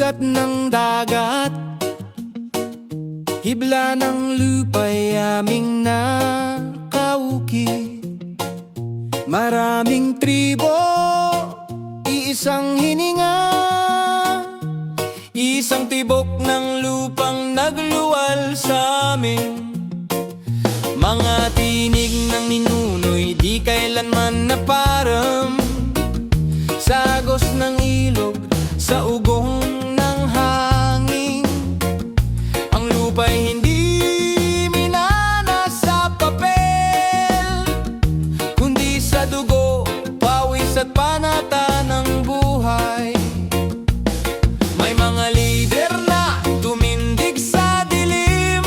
ugat ng dagat, hibla ng lupa'y aming nakaukit. Maraming tribo, iisang hininga, isang tibok ng lupang nagluwal sa amin. Mga tinig ng ninuno'y di kailanman naparam, sa agos ng ilog, sa ugong ng hangin. Ang lupa'y hindi minana sa papel, kundi sa dugo, pawis at panata ng buhay. May mga lider na tumindig sa dilim,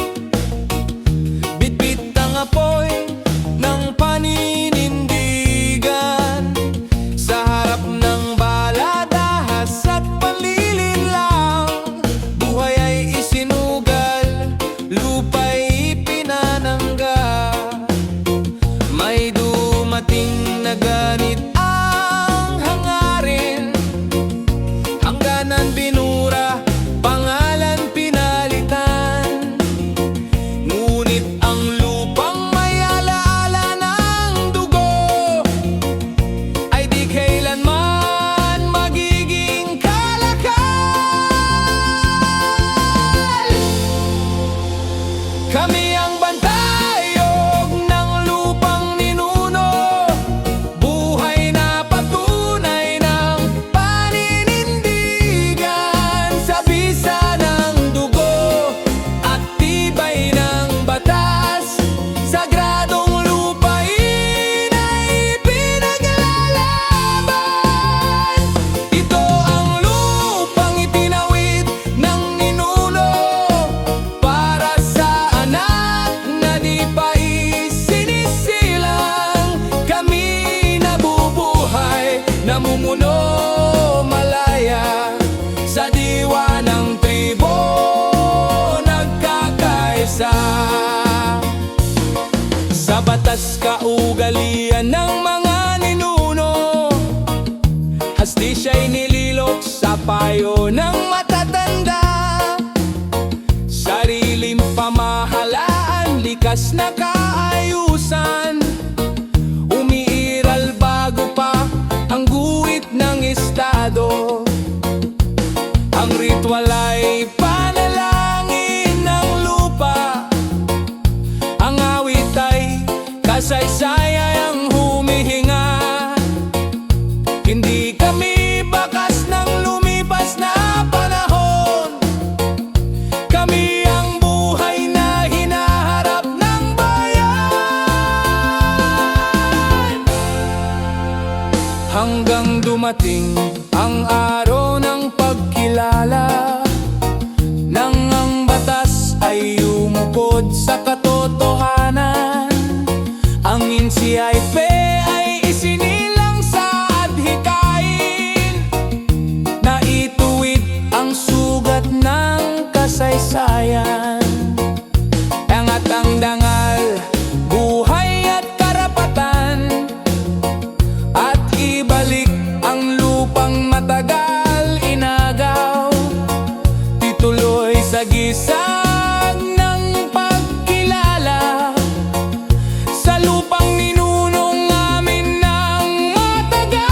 bitbit ang apoy ng paninindigan. Sa harap ng bala, dahas at panlilinlang, buhay ay isinugal, lupa'y pinanangga. May dumating na ganit ang hangarin, hangganan binura, pangalan pinalitan. Ngunit ang lupang may alaala ng dugo ay di kailanman magiging kalakal. Kami ang bantayog ng lupang ninuno, buhay na patunay ng paninindigan. Sa bisa ng dugo at tibay ng batas, sagradong lupain ay pinaglalaban. Ito ang lupang itinawid ng ninuno, para sa anak na di pa isinisilang. Kami nabubuhay, namumuno malaya, sa diwa ng tribo nagkakaisa. Sa batas kaugalian ng mga ninuno, hasti siya'y nililok sa payo ng matatanda. Sariling pamahalaan, likas na kaayusan, umiiral bago pa ang guhit ng estado. Ang ritual ay panalangin ng lupa, ang awit ay kasaysayang humihinga. Hindi kami bakas ng lumipas na panahon, kami ang buhay na hinaharap ng bayan. Hanggang dumating ang araw ng pagkilala, nang ang batas ay umukod sa katotohanan. Ang NCIP ay isinilang sa adhikain, naituwid ang sugat ng kasaysayan. Angat ang dangal, buhay at karapatan, at ibalik ang lupang matagal inagaw. Tituloy sa gisag ng pagkilala, sa lupang ninunong amin ng matagal.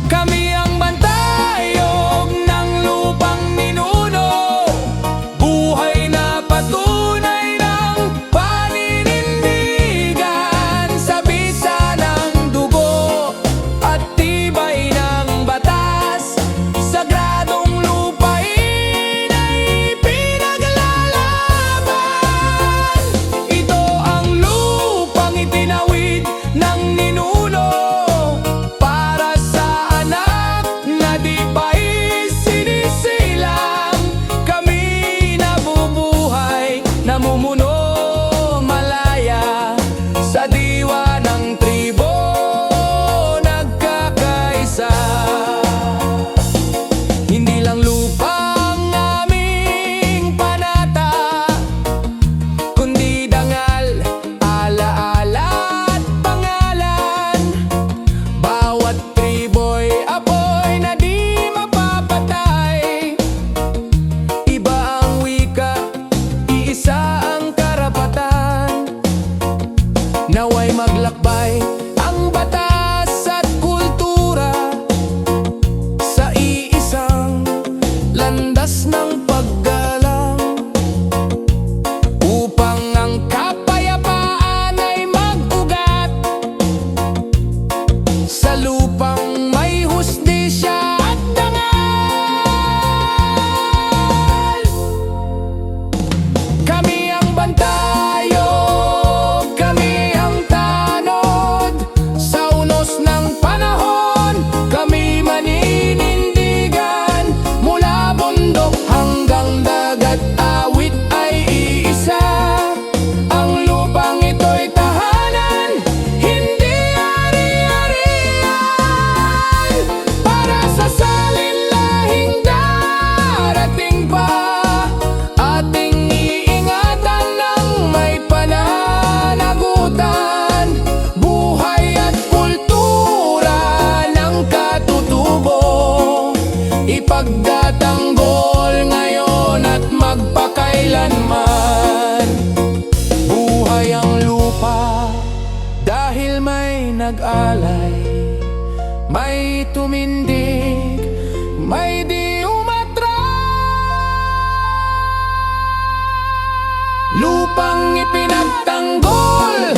Kami ang bantayog ng lupang ninuno, ay tumindig, may di umatras. Lupang ipinagtanggol